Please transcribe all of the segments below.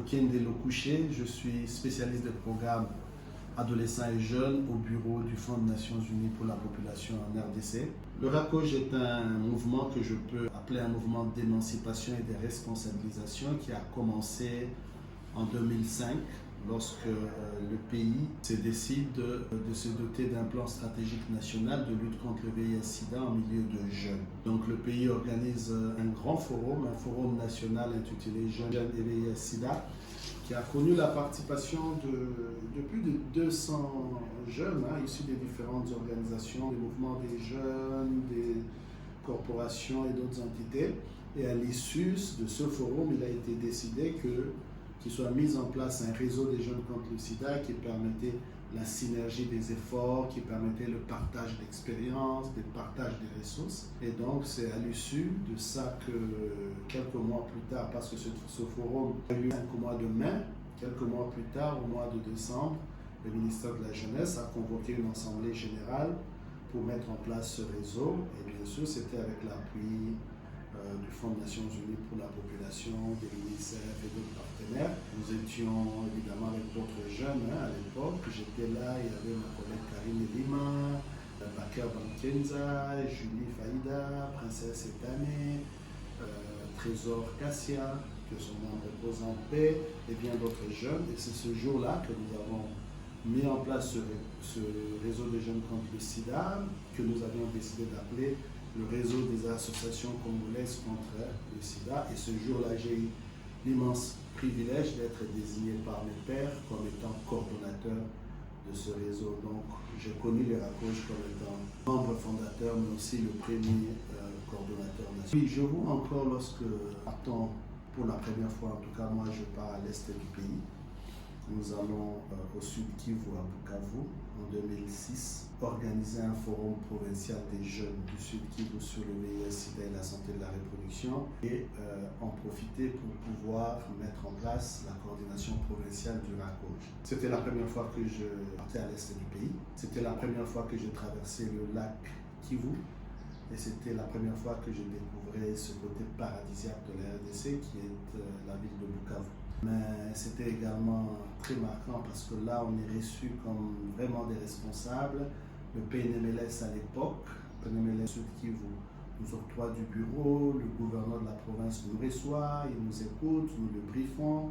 Okende Lokouché, je suis spécialiste des programmes adolescents et jeunes au bureau du Fonds des Nations Unies pour la population en RDC. Le RACOJ est un mouvement que je peux appeler un mouvement d'émancipation et de responsabilisation qui a commencé en 2005 lorsque le pays se décide de se doter d'un plan stratégique national de lutte contre le VIH-Sida en milieu de jeunes. Donc le pays organise un grand forum, un forum national intitulé Jeunes et VIH-Sida, qui a connu la participation de plus de 200 jeunes issus des différentes organisations, des mouvements des jeunes, des corporations et d'autres entités. Et à l'issue de ce forum, il a été décidé qu'il soit mis en place un réseau des jeunes contre le sida qui permettait la synergie des efforts, qui permettait le partage d'expériences, le partage des ressources. Et donc, c'est à l'issue de ça que quelques mois plus tard, parce que ce forum a eu 5 mois de mai, quelques mois plus tard, au mois de décembre, le ministère de la Jeunesse a convoqué une assemblée générale pour mettre en place ce réseau. Et bien sûr, c'était avec l'appui du Fonds des Nations Unies pour la population, de l'UNICEF et d'autres partenaires. Nous étions évidemment avec d'autres jeunes à l'époque. J'étais là, il y avait ma collègue Karine Lima, Bakar Bankenza, Julie Faïda, Princesse Etane, Trésor Cassia, que son nom repose en paix, et bien d'autres jeunes. Et c'est ce jour-là que nous avons mis en place ce réseau de jeunes contre le sida, que nous avions décidé d'appeler le réseau des associations congolaises contre le sida. Et ce jour-là, j'ai eu l'immense privilège d'être désigné par mes pairs comme étant coordonnateur de ce réseau. Donc, j'ai connu le RACOJ comme étant membre fondateur, mais aussi le premier coordonnateur national. Oui, je vois encore lorsque partons pour la première fois, en tout cas moi je pars à l'est du pays. Nous allons au sud Kivu, à Bukavu, en 2006, organiser un forum provincial des jeunes du sud Kivu sur le VIH-Sida et la santé de la reproduction et en profiter pour pouvoir mettre en place la coordination provinciale du RACOJ. C'était la première fois que je partais à l'est du pays. C'était la première fois que je traversais le lac Kivu. Et c'était la première fois que je découvrais ce côté paradisiaque de la RDC qui est la ville de Bukavu. Mais c'était également très marquant parce que là, on est reçu comme vraiment des responsables. Le PNMLS à l'époque, PNMLS Sud Kivu, nous octroie du bureau, le gouverneur de la province nous reçoit, il nous écoute, nous le briefons,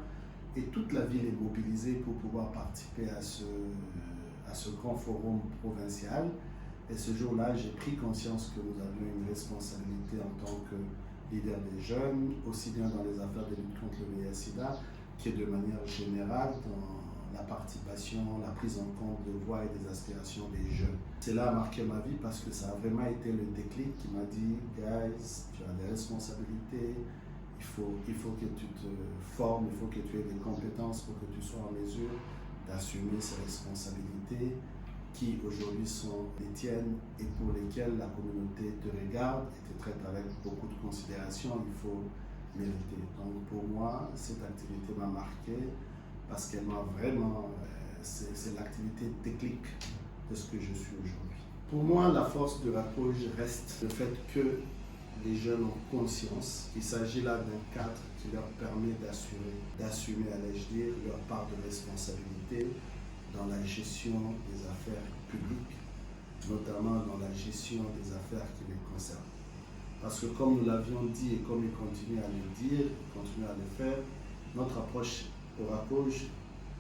et toute la ville est mobilisée pour pouvoir participer à ce grand forum provincial. Et ce jour-là, j'ai pris conscience que nous avions une responsabilité en tant que leader des jeunes, aussi bien dans les affaires de lutte contre le VIH-Sida, que de manière générale dans la participation, la prise en compte des voix et des aspirations des jeunes. Cela a marqué ma vie parce que ça a vraiment été le déclic qui m'a dit « Guys, tu as des responsabilités, il faut que tu te formes, il faut que tu aies des compétences pour que tu sois en mesure d'assumer ces responsabilités qui aujourd'hui sont les tiennes et pour lesquelles la communauté te regarde et te traite avec beaucoup de considération, il faut mériter. Donc pour moi, cette activité m'a marqué parce qu'elle m'a vraiment, c'est l'activité déclic de ce que je suis aujourd'hui. Pour moi, la force de RACOJ reste le fait que les jeunes ont conscience qu'il s'agit là d'un cadre qui leur permet d'assumer, allais-je dire, leur part de responsabilité dans la gestion des affaires publiques, notamment dans la gestion des affaires qui les concernent. Parce que comme nous l'avions dit et comme il continue à le dire, continue à le faire, notre approche au RACOJ,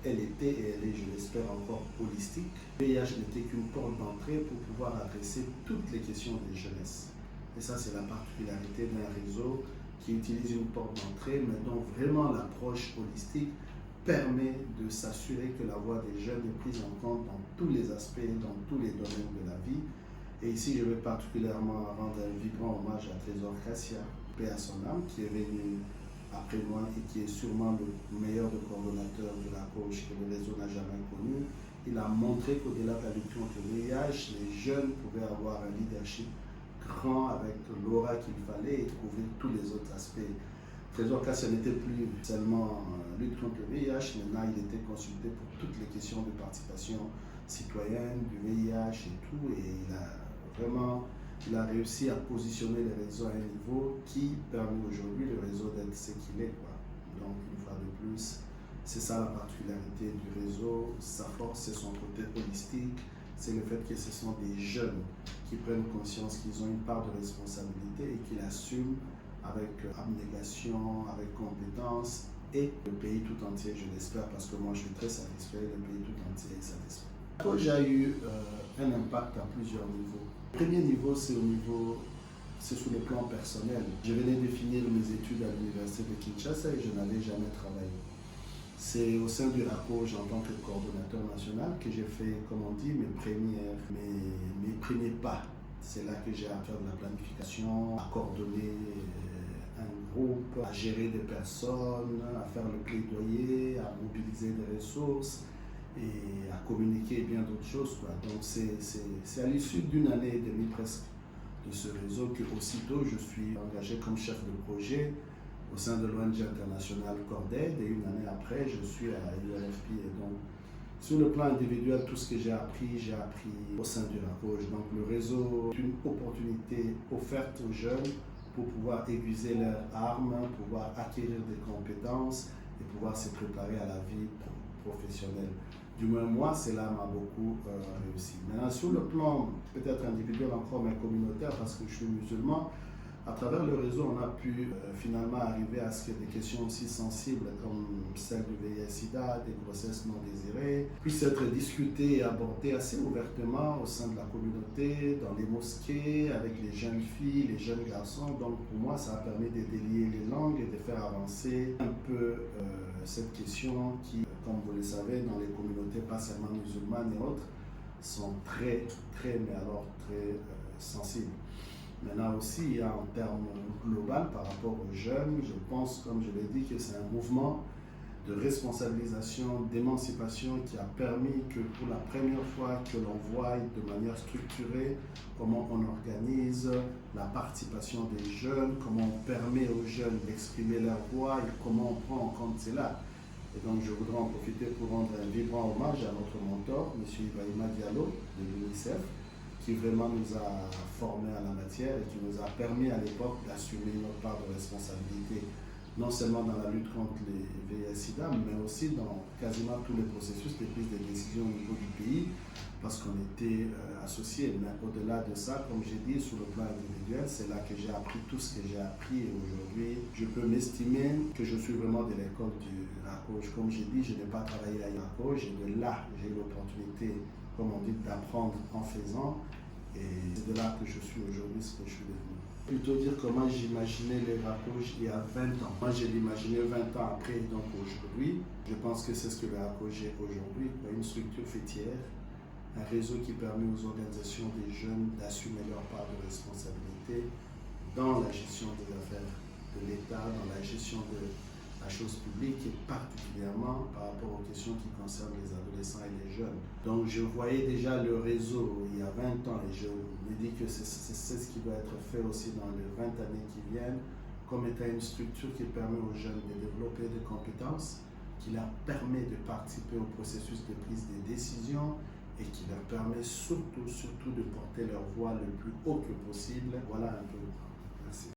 elle était et elle est, je l'espère, encore holistique. Le VIH n'était qu'une porte d'entrée pour pouvoir adresser toutes les questions des jeunesses. Et ça, c'est la particularité d'un réseau qui utilise une porte d'entrée, mais dont vraiment l'approche holistique permet de s'assurer que la voix des jeunes est prise en compte dans tous les aspects, dans tous les domaines de la vie. Et ici, je vais particulièrement rendre un vibrant hommage à Trésor Cassia, paix à son âme, qui est venu après moi et qui est sûrement le meilleur des coordonnateurs de la RACOJ que le réseau n'a jamais connu. Il a montré qu'au-delà de la lutte contre le VIH, les jeunes pouvaient avoir un leadership grand avec l'aura qu'il fallait et couvrir tous les autres aspects. Trésor Cassia n'était plus seulement lutte contre le VIH, maintenant il était consulté pour toutes les questions de participation citoyenne, du VIH et tout, et il a réussi à positionner le réseau à un niveau qui permet aujourd'hui le réseau d'être ce qu'il est. Donc une fois de plus, C'est ça la particularité du réseau. Sa force, c'est son côté holistique. C'est le fait que ce sont des jeunes qui prennent conscience qu'ils ont une part de responsabilité et qui l'assument avec abnégation, avec compétence, et le pays tout entier, je l'espère, parce que moi je suis très satisfait, le pays tout entier est satisfait. J'ai eu un impact à plusieurs niveaux. Le premier niveau, c'est sur le plan personnel. Je venais de finir mes études à l'université de Kinshasa et je n'avais jamais travaillé. C'est au sein du RACOJ en tant que coordonnateur national que j'ai fait, comme on dit, mes premiers pas. C'est là que j'ai à faire de la planification, à coordonner un groupe, à gérer des personnes, à faire le plaidoyer, à mobiliser des ressources et à communiquer bien d'autres choses, quoi. Donc c'est à l'issue d'une année et demie presque de ce réseau que aussitôt je suis engagé comme chef de projet au sein de l'ONG internationale Corded, et une année après je suis à l'UNFP. Et donc sur le plan individuel, tout ce que j'ai appris au sein du RACOJ. Donc le réseau est une opportunité offerte aux jeunes pour pouvoir aiguiser leurs armes, pouvoir acquérir des compétences et pouvoir se préparer à la vie professionnelle. Du moins, moi, cela m'a beaucoup réussi. Maintenant, sur le plan peut-être individuel encore, mais communautaire, parce que je suis musulman, à travers le réseau, on a pu finalement arriver à ce que des questions aussi sensibles comme celle du VIH-Sida, des grossesses non désirées, puissent être discutées et abordées assez ouvertement au sein de la communauté, dans les mosquées, avec les jeunes filles, les jeunes garçons. Donc pour moi, ça a permis de délier les langues et de faire avancer un peu cette question qui, comme vous le savez, dans les communautés, pas seulement musulmanes et autres, sont très sensibles. Maintenant aussi, il y a en termes global par rapport aux jeunes, je pense, comme je l'ai dit, que c'est un mouvement de responsabilisation, d'émancipation qui a permis que pour la première fois que l'on voit de manière structurée comment on organise la participation des jeunes, comment on permet aux jeunes d'exprimer leur voix et comment on prend en compte cela. Et donc je voudrais en profiter pour rendre un vibrant hommage à notre mentor, M. Ibrahima Diallo de l'UNICEF, qui vraiment nous a formés à la matière et qui nous a permis à l'époque d'assumer notre part de responsabilité, non seulement dans la lutte contre les VIH-Sida, mais aussi dans quasiment tous les processus de prise de décision au niveau du pays, parce qu'on était associés. Mais au-delà de ça, comme j'ai dit, sur le plan individuel, c'est là que j'ai appris tout ce que j'ai appris, et aujourd'hui, je peux m'estimer que je suis vraiment de l'école du RACOJ. Comme j'ai dit, je n'ai pas travaillé à RACOJ, et de là, j'ai eu l'opportunité, comme on dit, d'apprendre en faisant. Et c'est de là que je suis aujourd'hui ce que je suis devenu. Plutôt dire comment j'imaginais le RACOJ il y a 20 ans. Moi, je l'imaginais 20 ans après, donc aujourd'hui, je pense que c'est ce que le RACOJ est aujourd'hui, une structure fêtière, un réseau qui permet aux organisations des jeunes d'assumer leur part de responsabilité dans la gestion des affaires de l'État, dans la gestion de la chose publique, et particulièrement par rapport aux questions qui concernent les adolescents et les jeunes. Donc je voyais déjà le réseau il y a 20 ans et je me dis que c'est ce qui doit être fait aussi dans les 20 années qui viennent, comme étant une structure qui permet aux jeunes de développer des compétences, qui leur permet de participer au processus de prise de décision et qui leur permet surtout de porter leur voix le plus haut que possible. Voilà un peu. Merci.